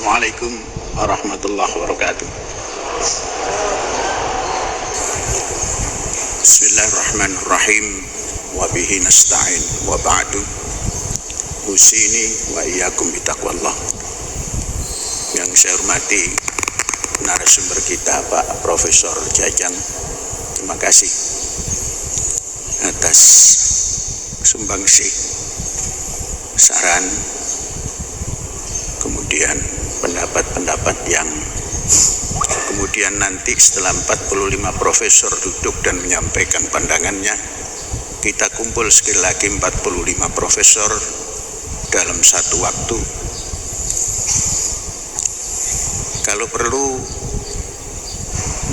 Assalamualaikum warahmatullahi wabarakatuh. Bismillahirrahmanirrahim. Wa bihi nasta'in wa ba'du. Usini wa iyyakum bitaqwallah. Yang saya hormati narasumber kita Pak Profesor Jajang. Terima kasih atas sumbangsih saran, kemudian pendapat-pendapat yang kemudian nanti setelah 45 profesor duduk dan menyampaikan pandangannya, kita kumpul sekali lagi 45 profesor dalam satu waktu. Kalau perlu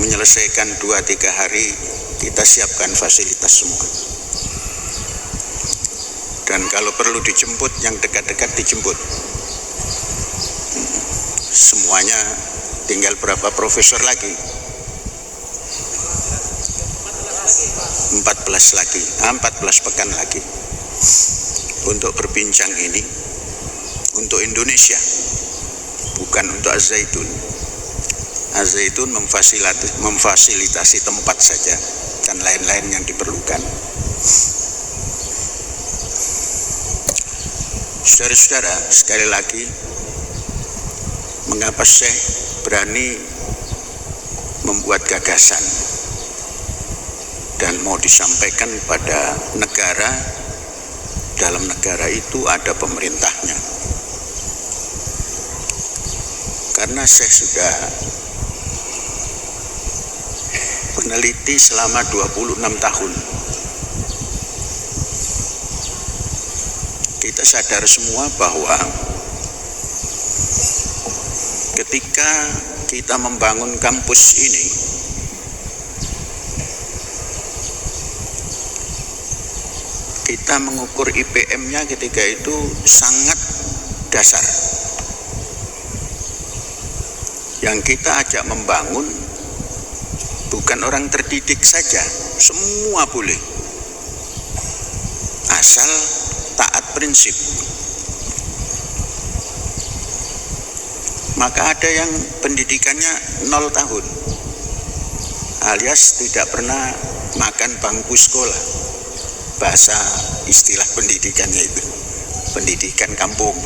menyelesaikan 2-3 hari, kita siapkan fasilitas semua. Dan kalau perlu dijemput, yang dekat-dekat dijemput. Semuanya tinggal berapa profesor lagi? 14 lagi, 14 pekan lagi untuk berbincang ini, untuk Indonesia, bukan untuk Az-Zaitun. Az-Zaitun memfasilitasi tempat saja dan lain-lain yang diperlukan. Saudara-saudara, sekali lagi, mengapa Syekh berani membuat gagasan dan mau disampaikan pada negara? Dalam negara itu ada pemerintahnya. Karena Syekh sudah meneliti selama 26 tahun. Kita sadar semua bahwa ketika kita membangun kampus ini, kita mengukur IPM-nya ketika itu sangat dasar. Yang kita ajak membangun bukan orang terdidik saja, semua boleh, asal taat prinsip. Maka ada yang pendidikannya 0 tahun, alias tidak pernah makan bangku sekolah. Bahasa istilah pendidikannya itu, pendidikan kampung,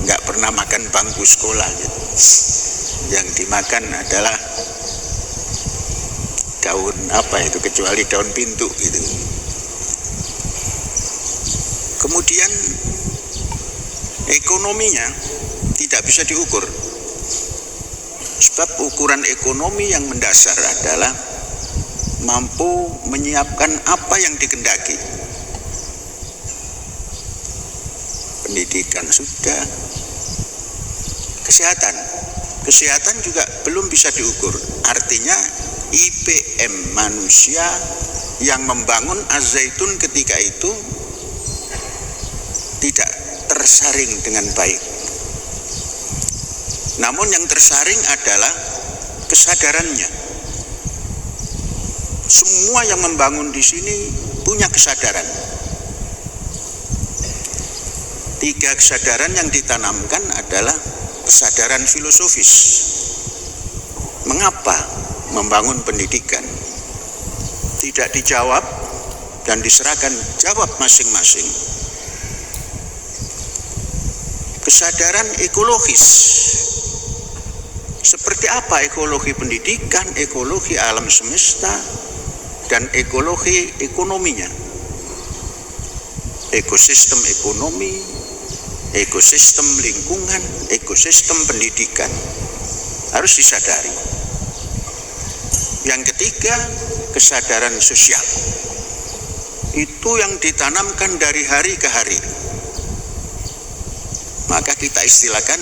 nggak pernah makan bangku sekolah gitu. Yang dimakan adalah daun apa itu, kecuali daun pintu gitu. Kemudian ekonominya tidak bisa diukur. Sebab ukuran ekonomi yang mendasar adalah mampu menyiapkan apa yang dikehendaki. Pendidikan sudah, kesehatan juga belum bisa diukur. Artinya IPM manusia yang membangun Az-Zaitun ketika itu tidak tersaring dengan baik. Namun yang tersaring adalah kesadarannya. Semua yang membangun di sini punya kesadaran. 3 kesadaran yang ditanamkan adalah kesadaran filosofis. Mengapa membangun pendidikan? Tidak dijawab dan diserahkan jawab masing-masing. Kesadaran ekologis. Seperti apa ekologi pendidikan, ekologi alam semesta, dan ekologi ekonominya? Ekosistem ekonomi, ekosistem lingkungan, ekosistem pendidikan harus disadari. Yang ketiga, kesadaran sosial. Itu yang ditanamkan dari hari ke hari. Maka kita istilahkan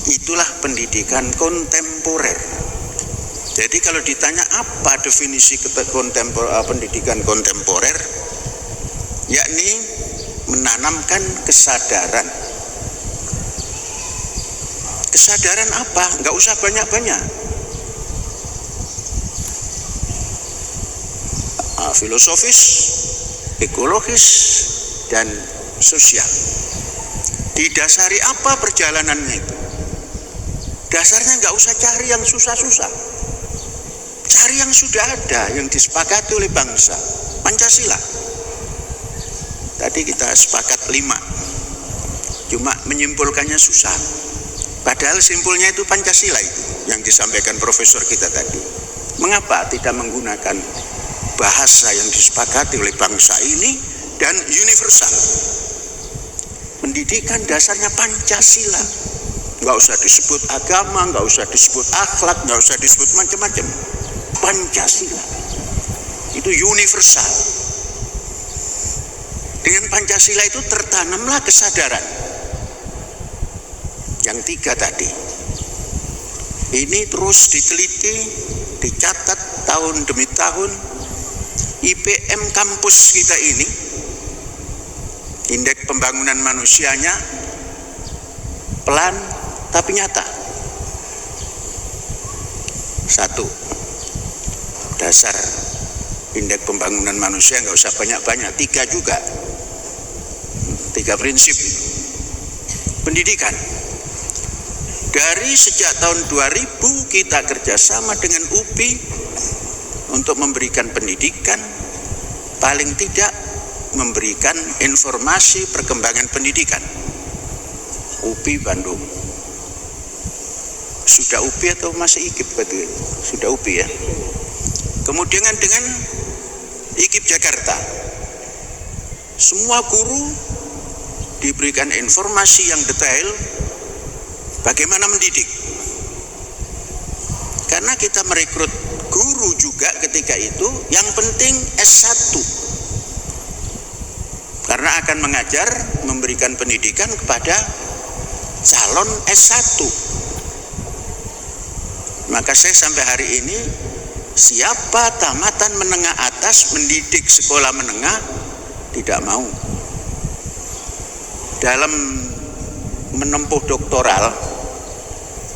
itulah pendidikan kontemporer. Jadi kalau ditanya apa definisi pendidikan kontemporer, yakni menanamkan kesadaran. Kesadaran apa? Nggak usah banyak-banyak. Filosofis, ekologis, dan sosial. Didasari apa perjalanannya itu? Dasarnya nggak usah cari yang susah-susah. Cari yang sudah ada, yang disepakati oleh bangsa. Pancasila. Tadi kita sepakat 5. Cuma menyimpulkannya susah. Padahal simpulnya itu Pancasila itu yang disampaikan profesor kita tadi. Mengapa tidak menggunakan bahasa yang disepakati oleh bangsa ini dan universal? Pendidikan dasarnya Pancasila. Nggak usah disebut agama, nggak usah disebut akhlak, nggak usah disebut macam-macam. Pancasila itu universal. Dengan Pancasila itu tertanamlah kesadaran yang 3 tadi. Ini terus diteliti, dicatat tahun demi tahun. IPM kampus kita ini, indeks pembangunan manusianya pelan tapi nyata. 1, dasar indeks pembangunan manusia nggak usah banyak-banyak, 3 juga. 3 prinsip. Pendidikan. Dari sejak tahun 2000 kita kerjasama dengan UPI untuk memberikan pendidikan, paling tidak memberikan informasi perkembangan pendidikan. UPI Bandung. Sudah UPI atau masih IKIP? Sudah UPI ya. Kemudian dengan IKIP Jakarta, semua guru diberikan informasi yang detail bagaimana mendidik. Karena kita merekrut guru juga ketika itu, yang penting S1. Karena akan mengajar, memberikan pendidikan kepada calon S1. Maka saya sampai hari ini, siapa tamatan menengah atas mendidik sekolah menengah tidak mau. Dalam menempuh doktoral,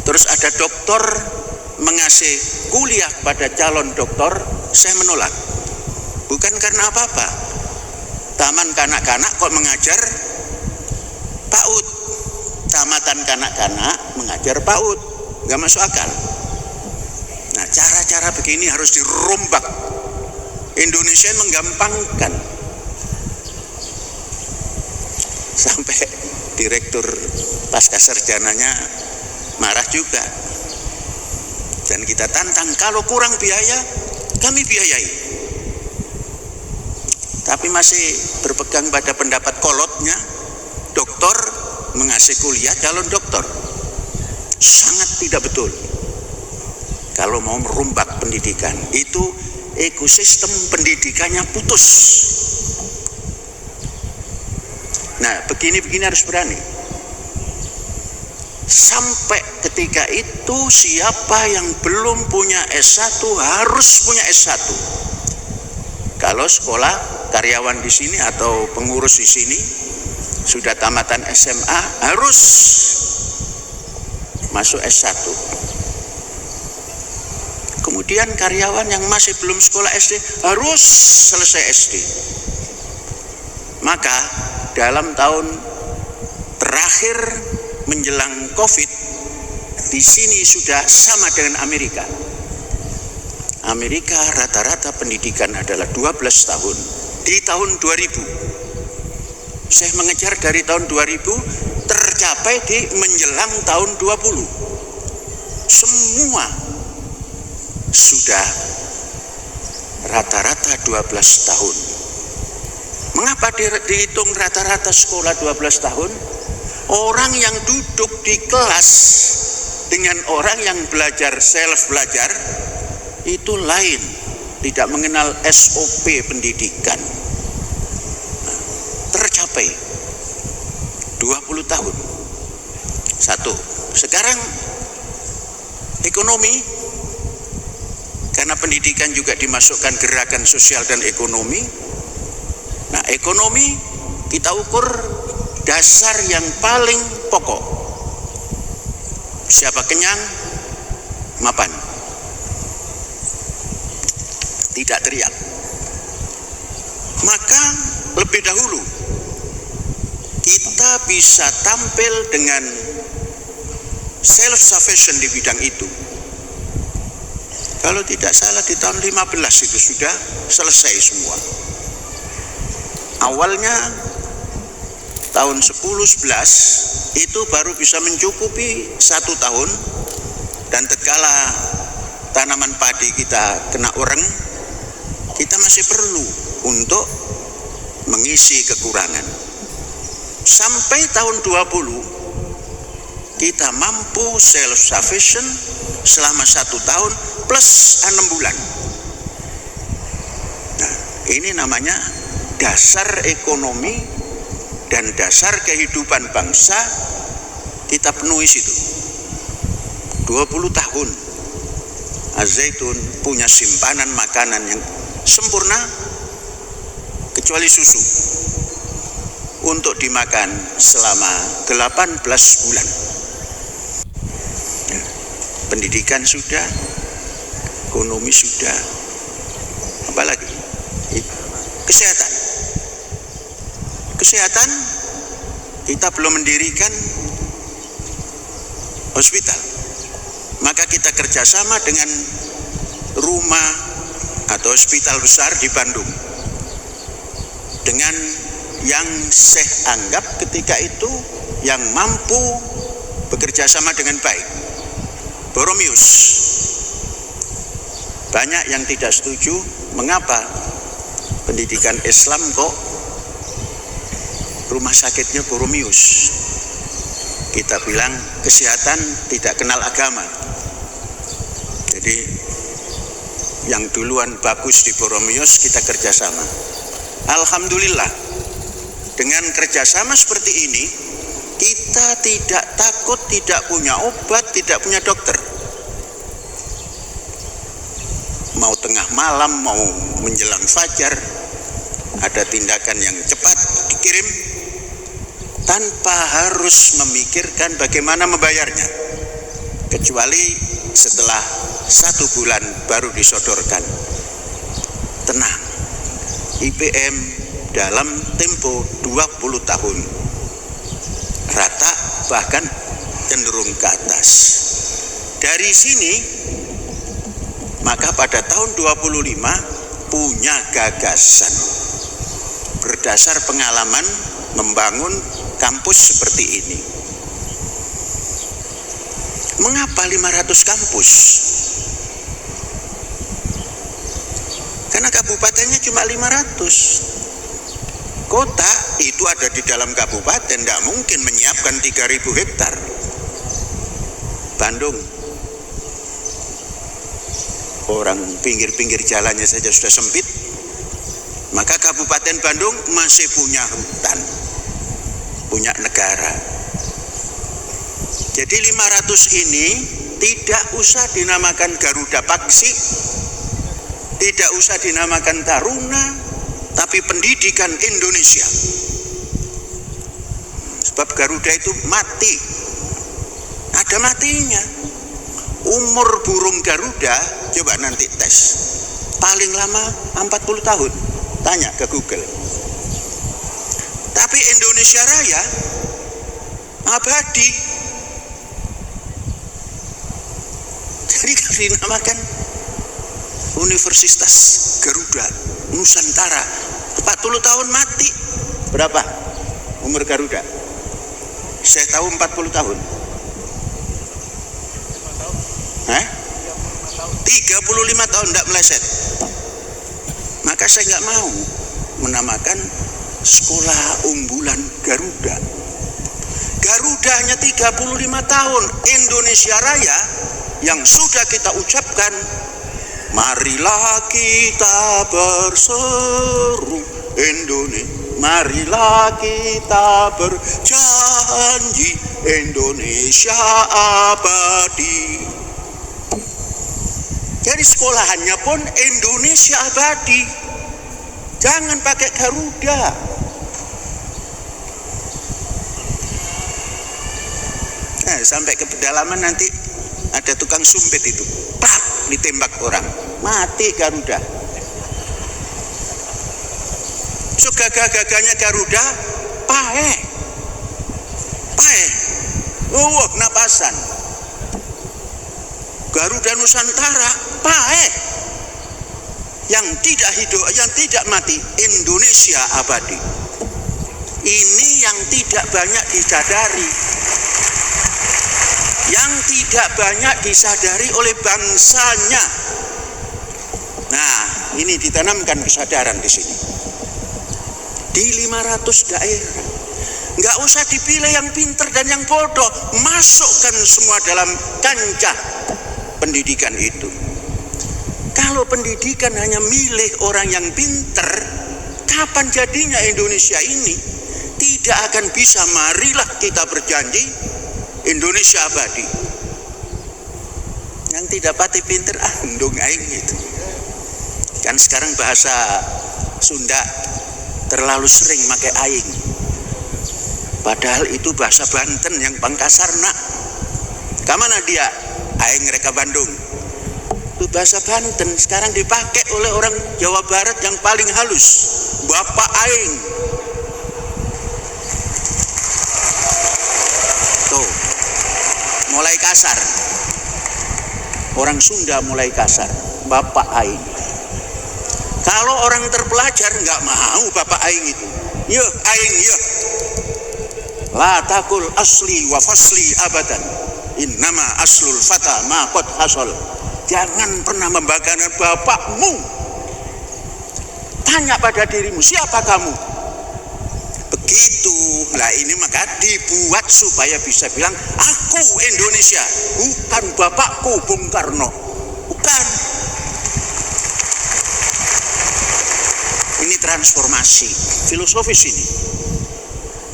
terus ada doktor mengasih kuliah pada calon doktor, saya menolak. Bukan karena apa-apa. Taman kanak-kanak kok mengajar PAUD, tamatan kanak-kanak mengajar PAUD, nggak masuk akal. Nah, cara-cara begini harus dirombak. Indonesia menggampangkan. Sampai direktur pasca sarjananya marah juga. Dan kita tantang, kalau kurang biaya, kami biayai. Tapi masih berpegang pada pendapat kolotnya, doktor mengasih kuliah calon doktor. Sangat tidak betul. Kalau mau merombak pendidikan, itu ekosistem pendidikannya putus. Nah, begini-begini harus berani. Sampai ketika itu siapa yang belum punya S1 harus punya S1. Kalau sekolah karyawan di sini atau pengurus di sini sudah tamatan SMA harus masuk S1. Kemudian karyawan yang masih belum sekolah SD harus selesai SD. Maka dalam tahun terakhir menjelang COVID, di sini sudah sama dengan Amerika. Amerika rata-rata pendidikan adalah 12 tahun. Di tahun 2000, saya mengejar dari tahun 2000 tercapai di menjelang tahun 20. Semua sudah rata-rata 12 tahun. Mengapa dihitung rata-rata sekolah 12 tahun? Orang yang duduk di kelas dengan orang yang belajar self belajar itu lain, tidak mengenal SOP pendidikan. Tercapai 20 tahun. 1. Sekarang ekonomi, karena pendidikan juga dimasukkan gerakan sosial dan ekonomi. Nah, ekonomi kita ukur dasar yang paling pokok. Siapa kenyang, mapan. Tidak teriak. Maka lebih dahulu kita bisa tampil dengan self sufficient di bidang itu. Kalau tidak salah di tahun 15 itu sudah selesai semua. Awalnya tahun 10-11 itu baru bisa mencukupi 1 tahun, dan tatkala tanaman padi kita kena ureng, kita masih perlu untuk mengisi kekurangan. Sampai tahun 20 kita mampu self sufficient selama 1 tahun plus 6 bulan. Nah, ini namanya dasar ekonomi dan dasar kehidupan bangsa kita penuhi situ. 20 tahun Az-Zaitun punya simpanan makanan yang sempurna kecuali susu untuk dimakan selama 18 bulan. Pendidikan sudah, ekonomi sudah, apalagi kesehatan. Kesehatan kita belum mendirikan hospital, maka kita kerjasama dengan rumah atau hospital besar di Bandung dengan yang saya anggap ketika itu yang mampu bekerja sama dengan baik. Boromius. Banyak yang tidak setuju, mengapa pendidikan Islam kok rumah sakitnya Boromius. Kita bilang kesehatan tidak kenal agama. Jadi yang duluan bagus di Boromius kita kerjasama. Alhamdulillah, dengan kerjasama seperti ini kita tidak takut, tidak punya obat, tidak punya dokter. Mau tengah malam, mau menjelang fajar, ada tindakan yang cepat dikirim tanpa harus memikirkan bagaimana membayarnya, kecuali setelah 1 bulan baru disodorkan. Tenang, IPM dalam tempo 20 tahun rata, bahkan cenderung ke atas. Dari sini maka pada tahun 25 punya gagasan berdasar pengalaman membangun kampus seperti ini. Mengapa 500 kampus? Karena kabupatennya cuma 500. Kota itu ada di dalam kabupaten, tidak mungkin menyiapkan 3.000 hektar. Bandung, orang pinggir-pinggir jalannya saja sudah sempit, maka Kabupaten Bandung masih punya hutan, punya negara. Jadi 500 ini tidak usah dinamakan Garuda Paksi, tidak usah dinamakan Taruna, tapi pendidikan Indonesia. Sebab Garuda itu mati, ada matinya. Umur burung Garuda, coba nanti tes, paling lama 40 tahun, tanya ke Google. Tapi Indonesia Raya abadi. Jadi dinamakan Universitas Garuda Nusantara. 40 tahun mati. Berapa umur Garuda? Saya tahu 40 tahun. 35 tahun tidak meleset. Maka saya nggak mau menamakan sekolah unggulan Garuda. Garuda hanya 35 tahun. Indonesia Raya yang sudah kita ucapkan, marilah kita berseru Indonesia, marilah kita berjanji Indonesia abadi. Jadi sekolahannya pun Indonesia abadi. Jangan pakai Garuda. Nah, sampai ke pedalaman nanti ada tukang sumpit itu, prak, ditembak orang, mati Garuda. So gagah-gagahnya Garuda, pae, napasan. Garuda Nusantara, PAE. Yang tidak hidup, yang tidak mati, Indonesia abadi. Ini yang tidak banyak disadari. Yang tidak banyak disadari oleh bangsanya. Nah, ini ditanamkan kesadaran di sini. Di 500 daerah. Nggak usah dipilih yang pinter dan yang bodoh. Masukkan semua dalam kancah pendidikan itu. Kalau pendidikan hanya milih orang yang pinter, kapan jadinya Indonesia ini? Tidak akan bisa. Marilah kita berjanji Indonesia abadi. Yang tidak pati pinter, ndung aing gitu. Kan sekarang bahasa Sunda terlalu sering pakai aing. Padahal itu bahasa Banten yang Pangkasarna. Kamana dia? Aing mereka Bandung. Itu bahasa Banten sekarang dipakai oleh orang Jawa Barat yang paling halus. Bapak aing. Tuh. Mulai kasar. Orang Sunda mulai kasar. Bapak aing. Kalau orang terpelajar nggak mau bapak aing itu. Yo aing yo. La takul asli wa fasli abadan. Innama aslul fata ma qad hasal. Jangan pernah membanggakan bapakmu. Tanya pada dirimu, siapa kamu? Begitu. Lah ini maka dibuat supaya bisa bilang, aku Indonesia, bukan bapakku Bung Karno. Bukan. Ini transformasi filosofis ini.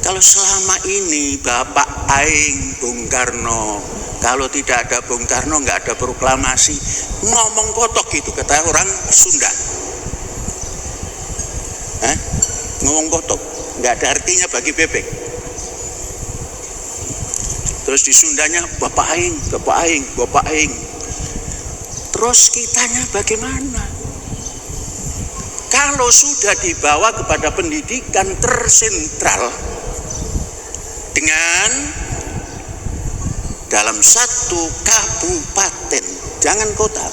Kalau selama ini Bapak aing Bung Karno, kalau tidak ada Bung Karno nggak ada proklamasi, ngomong kotok gitu kata orang Sunda. Ngomong kotok, nggak ada artinya bagi bebek. Terus di Sundanya Bapak aing, Bapak aing, Bapak aing. Terus kitanya bagaimana? Kalau sudah dibawa kepada pendidikan tersentral dengan dalam satu kabupaten, jangan kota.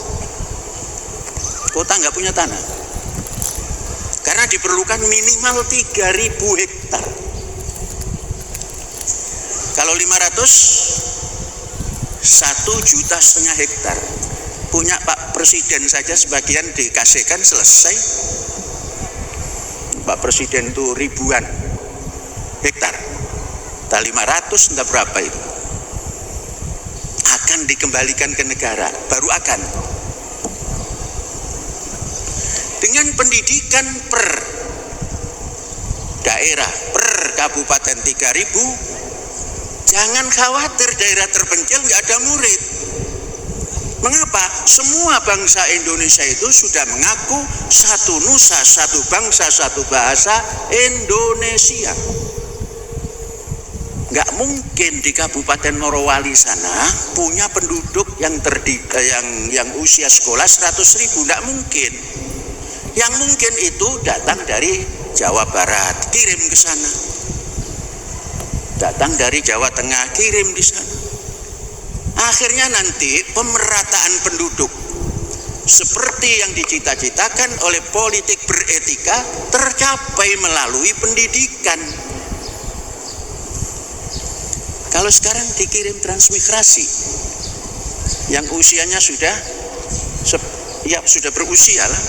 Kota nggak punya tanah. Karena diperlukan minimal 3.000 hektar. Kalau 500, 1,5 juta hektar. Punya Pak Presiden saja sebagian dikasihkan selesai. Pak Presiden itu ribuan hektar. Tak 500 entah berapa itu. Akan dikembalikan ke negara, baru akan. Dengan pendidikan per daerah, per kabupaten 3.000, jangan khawatir daerah terpencil nggak ada murid. Mengapa? Semua bangsa Indonesia itu sudah mengaku satu nusa, satu bangsa, satu bahasa Indonesia. Nggak mungkin di Kabupaten Morowali sana punya penduduk yang yang usia sekolah 100.000, nggak mungkin. Yang mungkin itu datang dari Jawa Barat, kirim ke sana. Datang dari Jawa Tengah, kirim di sana. Akhirnya nanti pemerataan penduduk seperti yang dicita-citakan oleh politik beretika tercapai melalui pendidikan. Kalau sekarang dikirim transmigrasi yang usianya sudah berusia lah.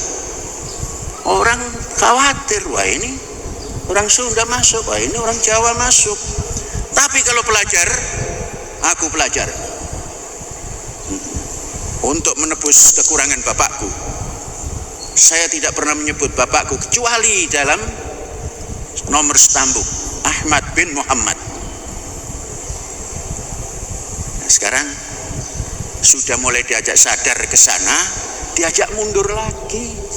Orang khawatir, wah ini orang Sunda masuk, wah ini orang Jawa masuk. Tapi kalau pelajar, aku pelajar untuk menebus kekurangan bapakku. Saya tidak pernah menyebut bapakku kecuali dalam nomor stambuk Ahmad bin Muhammad. Nah, sekarang sudah mulai diajak sadar ke sana, diajak mundur lagi.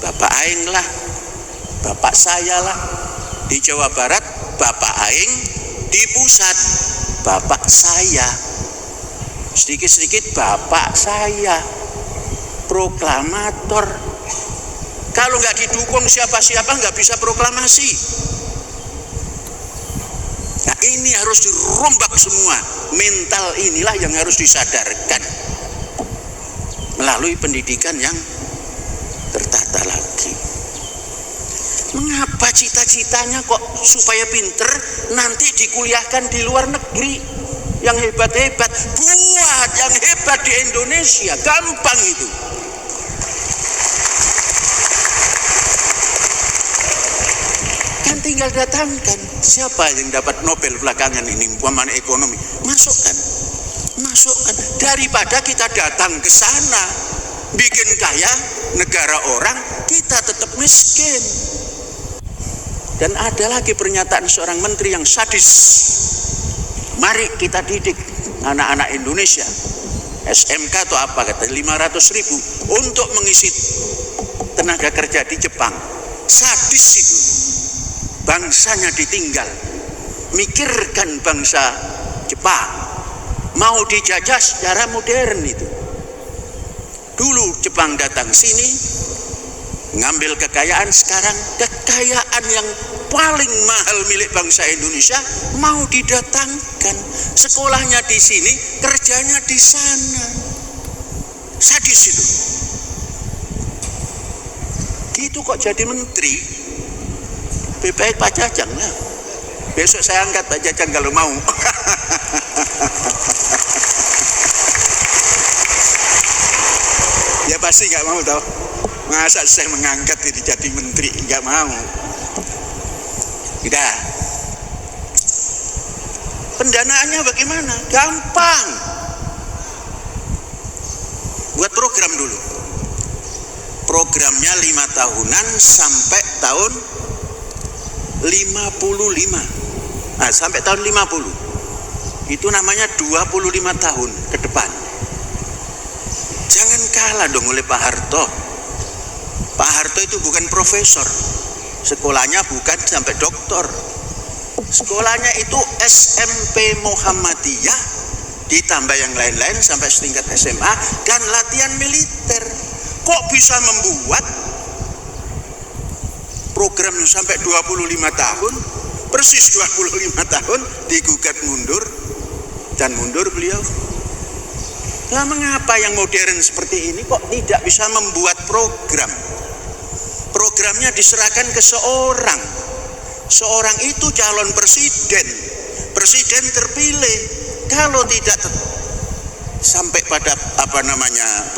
Bapak aing lah, bapak saya lah. Di Jawa Barat bapak aing, di pusat bapak saya. Sedikit-sedikit bapak saya, proklamator. Kalau nggak didukung siapa-siapa nggak bisa proklamasi. Nah ini harus dirombak semua. mental inilah yang harus disadarkan melalui pendidikan yang tertata lagi. Mengapa cita-citanya kok supaya pinter nanti dikuliahkan di luar negeri yang hebat-hebat? Buat yang hebat di Indonesia, gampang itu. Kan tinggal datangkan siapa yang dapat Nobel belakangan ini, umpamanya ekonomi, masukkan. Daripada kita datang ke sana bikin kaya negara orang, kita tetap miskin. Dan ada lagi pernyataan seorang menteri yang sadis. Mari kita didik anak-anak Indonesia, SMK atau apa kata 500.000 untuk mengisi tenaga kerja di Jepang. Sadis itu. Bangsanya ditinggal. Mikirkan bangsa Jepang mau dijajah secara modern itu. Dulu Jepang datang sini ngambil kekayaan, sekarang kekayaan yang paling mahal milik bangsa Indonesia mau didatangkan. Sekolahnya di sini, kerjanya di sana. Sadis itu. Gitu kok jadi menteri. BPK Pak Jajang lah. Besok saya angkat Pak Jajang kalau mau. Ya pasti nggak mau tau. Masa saya mengangkat jadi menteri, nggak mau. Tidak. Pendanaannya bagaimana? Gampang. Buat program dulu. Programnya 5 tahunan sampai tahun 55. Nah, sampai tahun 50. Itu namanya 25 tahun ke depan. Jangan kalah dong oleh Pak Harto. Pak Harto itu bukan profesor. Sekolahnya bukan sampai doktor. Sekolahnya itu SMP Muhammadiyah ditambah yang lain-lain sampai setingkat SMA dan latihan militer. Kok bisa membuat program sampai 25 tahun, persis 25 tahun digugat mundur dan mundur beliau. Lah mengapa yang modern seperti ini kok tidak bisa membuat program? Programnya diserahkan ke seorang. Seorang itu calon presiden. Presiden terpilih. Kalau tidak sampai pada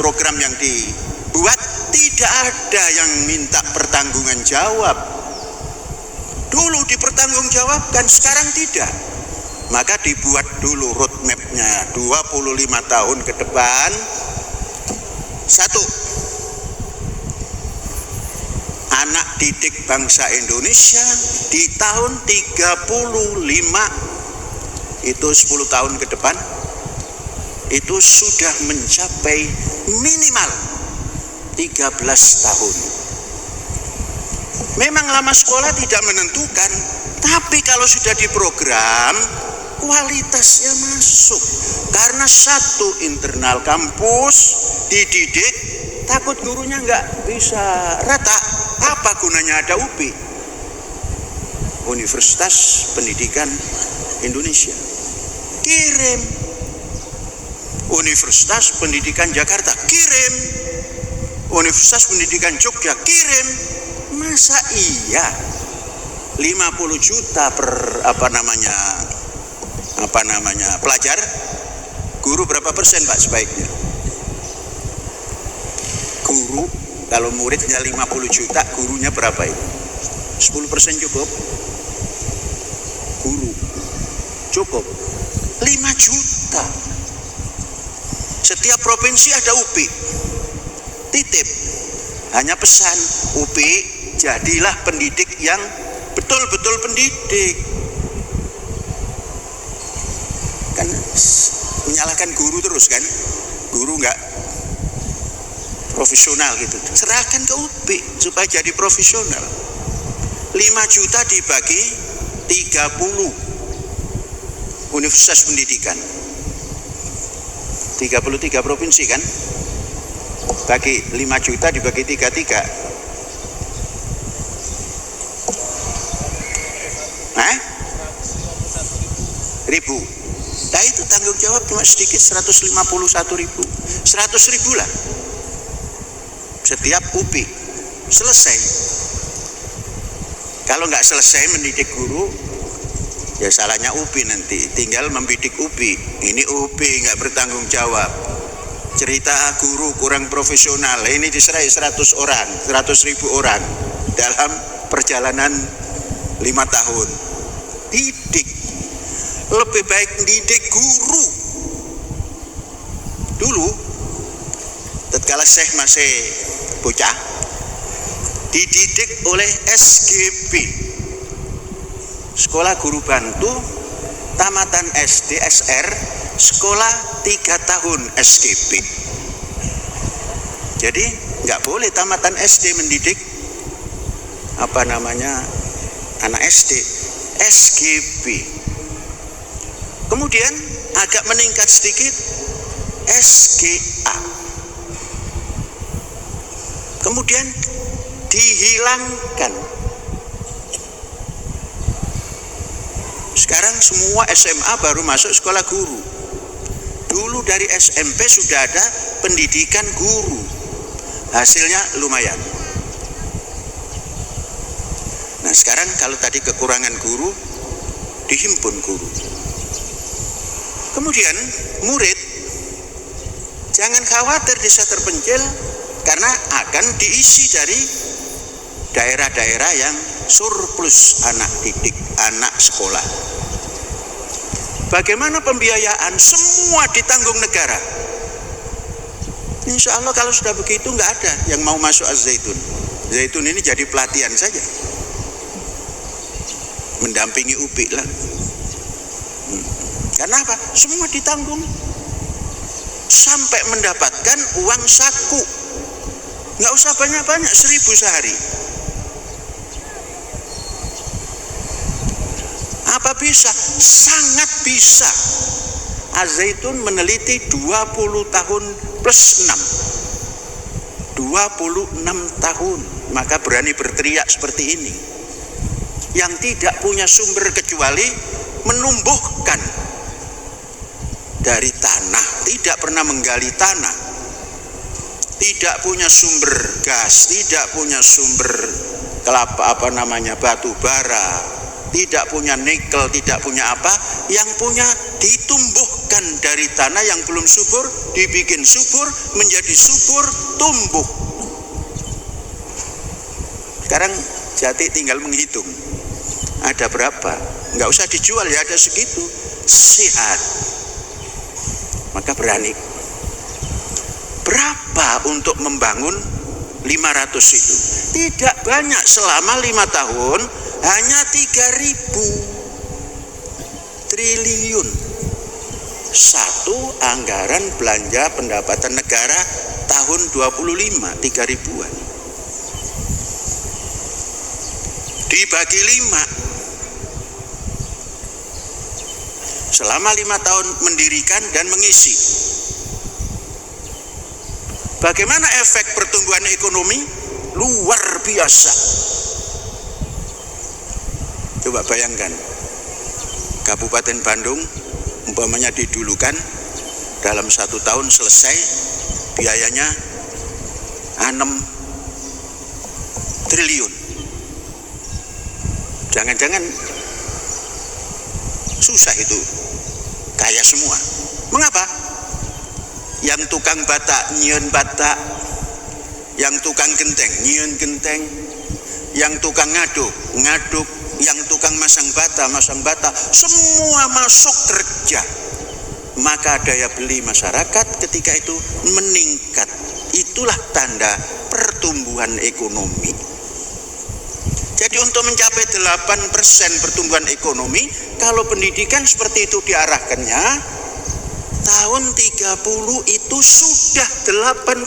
program yang dibuat, tidak ada yang minta pertanggungan jawab. Dulu dipertanggungjawabkan, sekarang tidak. Maka dibuat dulu roadmap-nya 25 tahun ke depan. 1. Anak didik bangsa Indonesia di tahun 35, itu 10 tahun ke depan, itu sudah mencapai minimal 13 tahun. Memang lama sekolah tidak menentukan, tapi kalau sudah diprogram, kualitasnya masuk. Karena satu, internal kampus dididik, takut gurunya nggak bisa rata. Apa gunanya ada UPI? Universitas Pendidikan Indonesia. Kirim. Universitas Pendidikan Jakarta, kirim. Universitas Pendidikan Jogja, kirim. Masa iya 50 juta per pelajar, guru berapa persen Pak sebaiknya? Guru kalau muridnya 50 juta, gurunya berapa itu? 10% cukup? Guru cukup 5 juta. Setiap provinsi ada UPI. Titip, hanya pesan UPI, jadilah pendidik yang betul-betul pendidik. Kan menyalahkan guru terus kan, guru nggak profesional gitu. Serahkan ke UPI supaya jadi profesional. 5 juta dibagi 30 universitas pendidikan, 33 provinsi kan, bagi 5 juta dibagi 33. Ribu. Nah itu tanggung jawab cuma sedikit, 151.000, 100.000 lah setiap UPI. Selesai. Kalau nggak selesai mendidik guru, ya salahnya UPI nanti, tinggal membidik UPI. Ini UPI nggak bertanggung jawab. Cerita guru kurang profesional, ini diserai 100.000 orang dalam perjalanan 5 tahun. Didik, lebih baik didik guru. Dulu, tatkala Syekh masih bocah, dididik oleh SGB, Sekolah Guru Bantu, tamatan SD SR, sekolah 3 tahun SGB. Jadi nggak boleh tamatan SD mendidik anak SD, SGB. Kemudian agak meningkat sedikit, SGA. Kemudian dihilangkan. Sekarang semua SMA baru masuk sekolah guru. Dulu dari SMP sudah ada pendidikan guru. Hasilnya lumayan. Nah sekarang kalau tadi kekurangan guru, dihimpun guru. Kemudian murid, jangan khawatir desa terpencil, karena akan diisi dari daerah-daerah yang surplus anak didik, anak sekolah. Bagaimana pembiayaan? Semua ditanggung negara. Insya Allah kalau sudah begitu nggak ada yang mau masuk Az-Zaitun. Zaitun ini jadi pelatihan saja, mendampingi UPI lah. Karena apa? Semua ditanggung. Sampai mendapatkan uang saku. Nggak usah banyak-banyak, 1.000 sehari. Apa bisa? Sangat bisa. Az-Zaitun meneliti 20 tahun plus 6. 26 tahun. Maka berani berteriak seperti ini. Yang tidak punya sumber kecuali menumbuhkan dari tanah, tidak pernah menggali tanah, tidak punya sumber gas, tidak punya sumber batu bara, tidak punya nikel, tidak punya apa, yang punya ditumbuhkan dari tanah yang belum subur, dibikin subur, menjadi subur, tumbuh. Sekarang Jati tinggal menghitung ada berapa, nggak usah dijual ya, ada segitu, sehat. Maka berani. Berapa untuk membangun 500 itu? Tidak banyak, selama 5 tahun hanya 3.000 triliun. Satu anggaran belanja pendapatan negara tahun 25, 3.000-an. Dibagi 5. Selama 5 tahun mendirikan dan mengisi. Bagaimana efek pertumbuhan ekonomi? Luar biasa. Coba bayangkan, Kabupaten Bandung umpamanya didulukan, dalam 1 tahun selesai, biayanya 6 triliun. Jangan-jangan susah itu, kaya semua. Mengapa? Yang tukang batak nyieun batak, yang tukang genteng nyieun genteng, yang tukang ngaduk ngaduk, yang tukang masang bata, semua masuk kerja. Maka daya beli masyarakat ketika itu meningkat. Itulah tanda pertumbuhan ekonomi. Jadi untuk mencapai 8% pertumbuhan ekonomi, kalau pendidikan seperti itu diarahkannya, tahun 30 itu sudah 8%.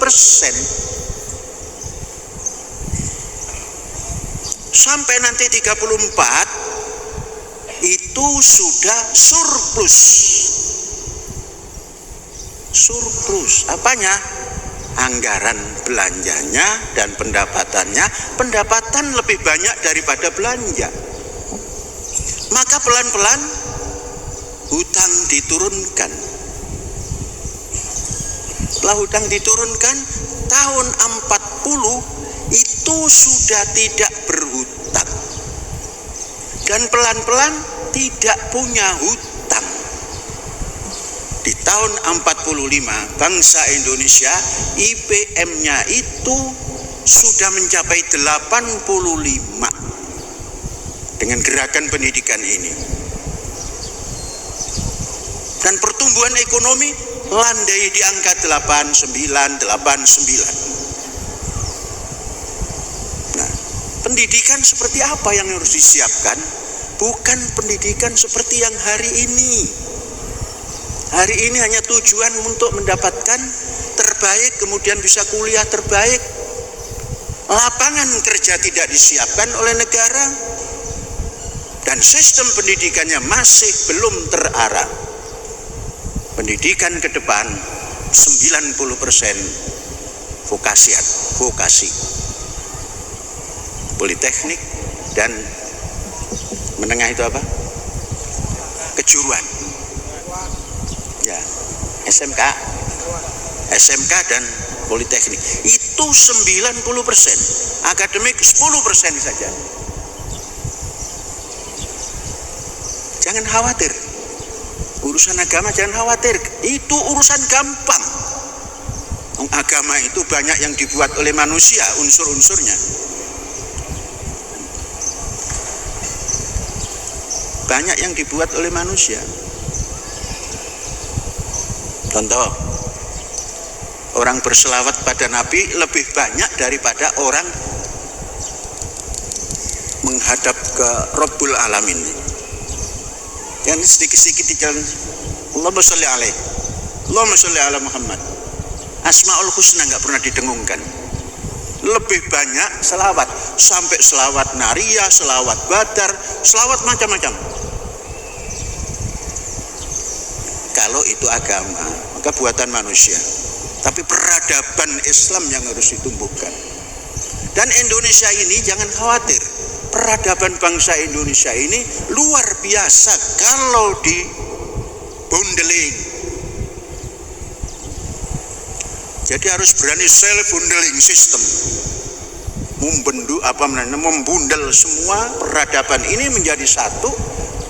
Sampai nanti 34 itu sudah surplus. Surplus apanya? Anggaran belanjanya dan pendapatannya. Pendapatan lebih banyak daripada belanja. Maka pelan-pelan hutang diturunkan. Setelah hutang diturunkan, tahun 40 itu sudah tidak berhutang. Dan pelan-pelan tidak punya hutang. Di tahun 45, bangsa Indonesia IPM-nya itu sudah mencapai 85 dengan gerakan pendidikan ini. Dan pertumbuhan ekonomi landai di angka 89. Nah, pendidikan seperti apa yang harus disiapkan? Bukan pendidikan seperti yang hari ini. Hari ini hanya tujuan untuk mendapatkan terbaik, kemudian bisa kuliah terbaik. Lapangan kerja tidak disiapkan oleh negara. Dan sistem pendidikannya masih belum terarah. Pendidikan ke depan 90% vokasi. Politeknik dan menengah itu apa? Kejuruan. Ya, SMK dan politeknik. Itu 90%. Akademik 10% saja. Jangan khawatir. Urusan agama jangan khawatir. Itu urusan gampang. Agama itu banyak yang dibuat oleh manusia, unsur-unsurnya. Banyak yang dibuat oleh manusia. Contoh, orang berselawat pada Nabi lebih banyak daripada orang menghadap ke Rabbul Alamin. Yang sedikit-sedikit di jalan Allahumma sholli alaihi, Allahumma sholli ala Muhammad. Asmaul Husna nggak pernah didengungkan. Lebih banyak selawat, sampai selawat nariyah, selawat badar, selawat macam-macam. Kalau itu agama, maka buatan manusia. Tapi peradaban Islam yang harus ditumbuhkan. Dan Indonesia ini jangan khawatir. Peradaban bangsa Indonesia ini luar biasa kalau di bundeling. Jadi harus berani self bundeling system. Membundel semua peradaban ini menjadi satu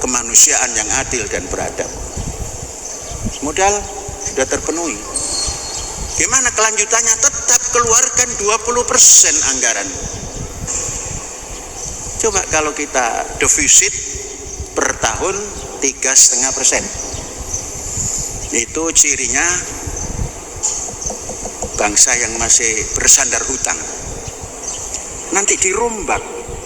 kemanusiaan yang adil dan beradab. Modal sudah terpenuhi. Gimana kelanjutannya? Tetap keluarkan 20% anggaran. Coba kalau kita defisit per tahun 3,5%. Itu cirinya bangsa yang masih bersandar hutang. Nanti dirombak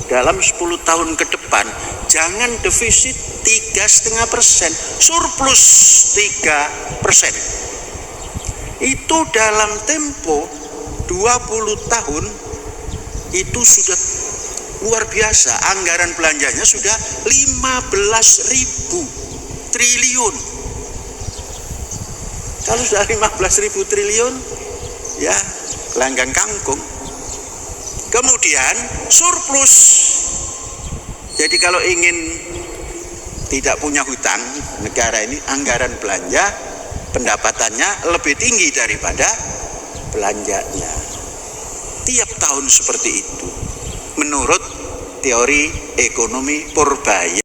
dalam 10 tahun ke depan, jangan defisit 3,5%, surplus 3%. Itu dalam tempo 20 tahun itu sudah luar biasa. Anggaran belanjanya sudah 15.000 triliun. Kalau sudah 15.000 triliun, ya gelanggang kangkung. Kemudian surplus. Jadi kalau ingin tidak punya hutang, negara ini anggaran belanja pendapatannya lebih tinggi daripada belanjanya. Tiap tahun seperti itu menurut teori ekonomi Purbaya.